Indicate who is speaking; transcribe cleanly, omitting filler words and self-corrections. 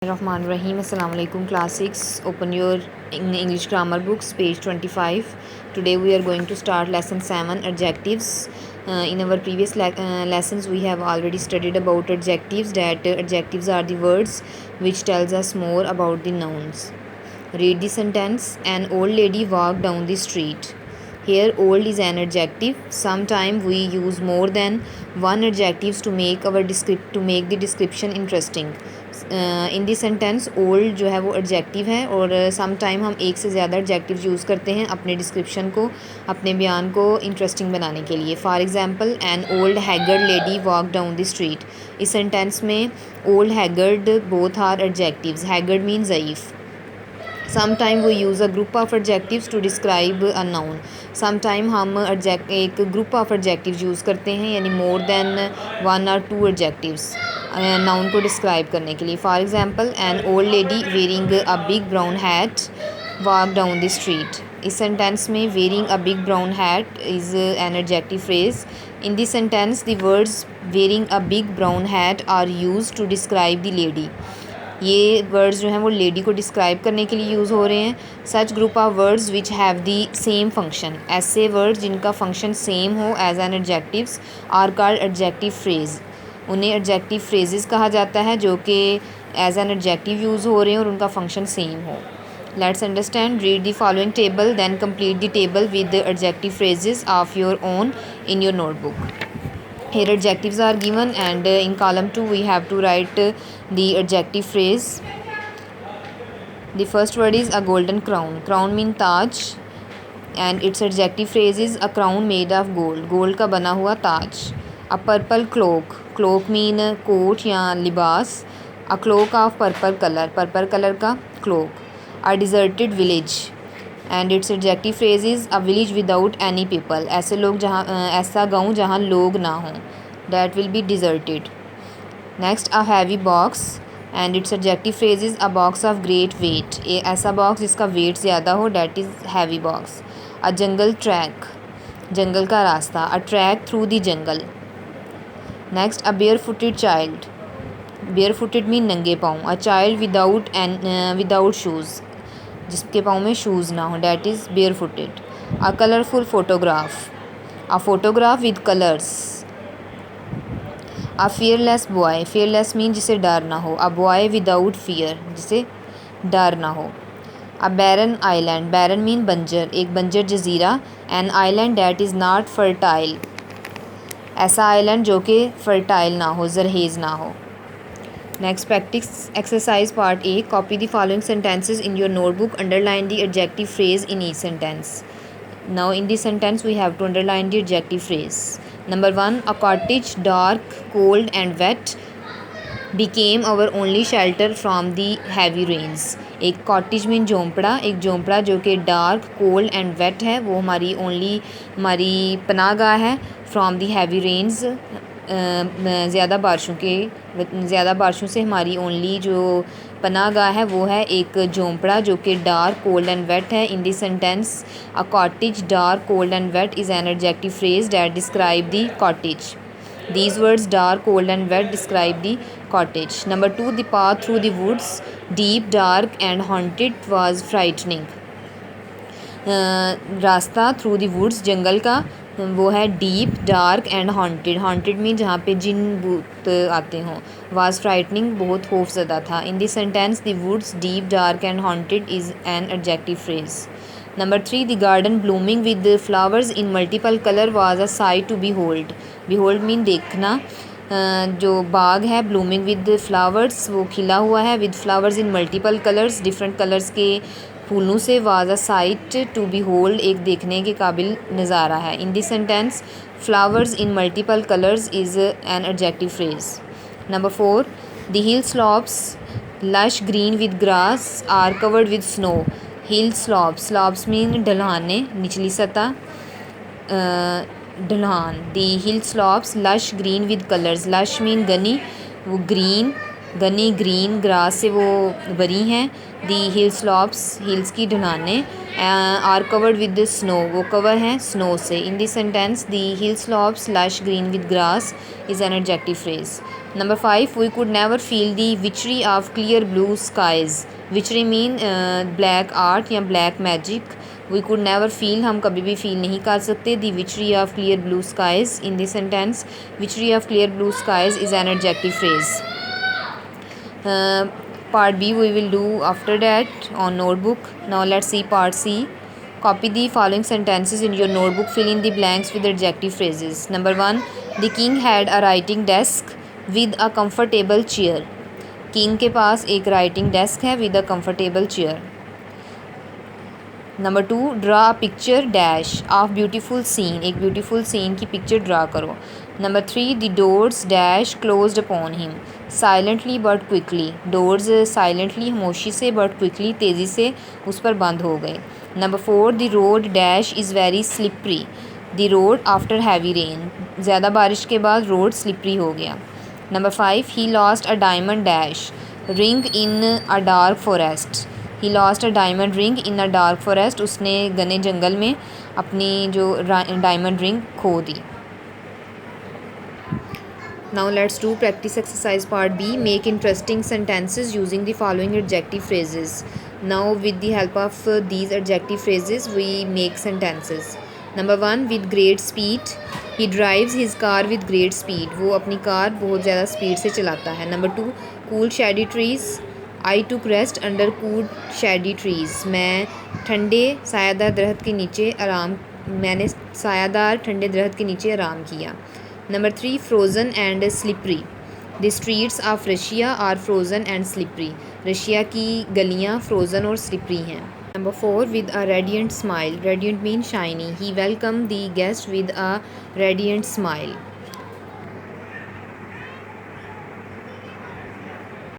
Speaker 1: Rahman Rahim. Assalamu alaikum class 6. Open your English grammar books, page 25. Today we are going to start lesson 7, adjectives. In our previous lessons we have already studied about adjectives, that adjectives are the words which tells us more about the nouns. Read the sentence. An old lady walked down the street. Here old is an adjective. Sometimes we use more than one adjectives to make the description interesting. In the sentence old जो है वो adjective है और some time हम एक से ज़्यादा adjective use करते हैं अपने डिस्क्रिप्शन को, अपने बयान को इंटरेस्टिंग बनाने के लिए. For example, an old haggard lady walk down the street. इस सेंटेंस में old haggard both are adjectives. Haggard mean ज़ईफ़. Sometime we use a group of adjectives to describe a noun. Sometime हम एक group of adjectives use करते हैं, यानी more than one or two adjectives noun को describe करने के लिए. For example, an old lady wearing a big brown hat walked down the street. इस sentence में wearing a big brown hat is an adjective phrase. In this sentence, the words wearing a big brown hat are used to describe the lady. ये words जो हैं वो lady को describe करने के लिए यूज़ हो रहे हैं. Such group of words which have the same function. ऐसे वर्ड्स जिनका फंक्शन सेम हो as an adjectives are called adjective phrase. उन्हें एडजेक्टिव फ्रेजेस कहा जाता है जो कि एज एन एडजेक्टिव यूज़ हो रहे हैं और उनका फंक्शन सेम हो. Let's understand. Read the following table, then complete the table with the adjective phrases of your own in your notebook. Here adjectives are given and in column 2 we have to write the adjective phrase. The first word is a golden crown. Crown mean Taj and its adjective phrase is a crown made of gold. gold का बना हुआ ताज. A purple cloak. cloak mean coat या लिबास. A cloak of purple color. purple color का cloak. A deserted village and its adjective phrase is a village without any people. ऐसे लोग जहाँ ऐसा गाँव जहाँ लोग ना हों, that will be deserted. Next, a heavy box and its adjective phrase is a box of great weight. ऐसा box जिसका weight ज़्यादा हो, that is heavy box. A jungle track, जंगल का रास्ता. A track through the jungle. Next, a barefooted child. barefooted mean नंगे पाँव. A child without shoes, जिसके पाँव में शूज़ ना हो, that is bare footed. A colourful photograph. A photograph with colours. A fearless boy. Fearless mean जिसे डर ना हो. अ बॉय विदाउट फियर, जिसे डर ना हो. अ बैरन आइलैंड. बैरन मीन बंजर, एक बंजर जजीरा. An island that is not fertile. ऐसा आइलैंड जो कि फर्टाइल ना हो, जरहेज़ ना हो. Next, practice exercise part A. Copy the following sentences in your notebook. Underline the adjective phrase in each sentence. Now in this sentence we have to underline the adjective phrase. Number 1. A cottage, dark, cold and wet, became our only shelter from the heavy rains. एक cottage mean झोंपड़ा. एक झोंपड़ा जो कि dark, cold and wet है, वो हमारी पनाहगाह है. From the heavy rains, ज़्यादा बारिशों से हमारी ओनली जो पनाहगाह है वो है एक झोंपड़ा जो कि डार्क, कोल्ड एंड वेट है. In this sentence, a cottage, dark, cold and wet is an adjective phrase that describe the cottage. These words dark, cold and wet describe the cottage. Number 2. The path through the woods, deep, dark and haunted was frightening. रास्ता through the woods, जंगल का, वो है deep, dark and haunted. Haunted mean जहाँ पे जिन भूत आते हों. Was frightening, बहुत खौफजदा था. In this sentence, the woods, deep, dark and haunted is an adjective phrase. Number 3. The garden blooming with the flowers in multiple color was a sight to behold. behold mean देखना. जो बाग है blooming with flowers, वो खिला हुआ है with flowers in multiple colors, different colours के फूलों से. was a sight to behold, एक देखने के काबिल नज़ारा है. in this sentence, flowers in multiple colors is an adjective phrase. Number 4. The hill slopes, lush green with grass, are covered with snow. Hill slopes mean ढलाने, निचली सतह, ढलान. The hill slopes lush green with colours. Lush mean गनी, वो green घनी green grass से वो भरी हैं। दी हिल स्लॉप्स हिल्स की ढलानें आर कवर्ड विद स्नो वो कवर हैं स्नो से। In this sentence the hill slopes lush green with grass is an adjective phrase. Number 5 we could never feel the witchery of clear blue skies. Witchery mean black art या black magic. We could never feel हम कभी भी feel नहीं कर सकते the witchery of clear blue skies. In this sentence witchery of clear blue skies is an adjective phrase. Part B we will do after that on notebook. Now let's see part C. Copy the following sentences in your notebook. Fill in the blanks with adjective phrases. Number 1. The king had a writing desk with a comfortable chair. King के पास एक writing desk है with a comfortable chair. Number 2. Draw a picture dash of beautiful scene एक beautiful scene की picture draw करो। Number 3. The doors dash closed upon him silently but quickly doors silently खामोशी से but quickly तेज़ी से उस पर बंद हो गए। Number 4. The road dash is very slippery the road after heavy rain ज़्यादा बारिश के बाद रोड स्लिपरी हो गया। Number 5. He lost a diamond dash ring in a dark forest he lost a diamond ring in a dark forest उसने घने जंगल में अपनी जो डायमंड रिंग खो दी। Now let's do practice exercise part B. Make interesting sentences using the following adjective phrases. Now with the help of these adjective phrases we make sentences. Number 1. With great speed. He drives his car with great speed. वो अपनी car बहुत ज़्यादा speed से चलाता है। Number 2. Cool shady trees. I took rest under cool shady trees. मैंने सायादार ठंडे दरख्त के नीचे आराम किया। Number 3. Frozen and slippery. The streets of Russia are frozen and slippery. Russia की गलियाँ frozen और slippery हैं। Number 4. With a radiant smile. Radiant means shiny. He welcomed the guest with a radiant smile.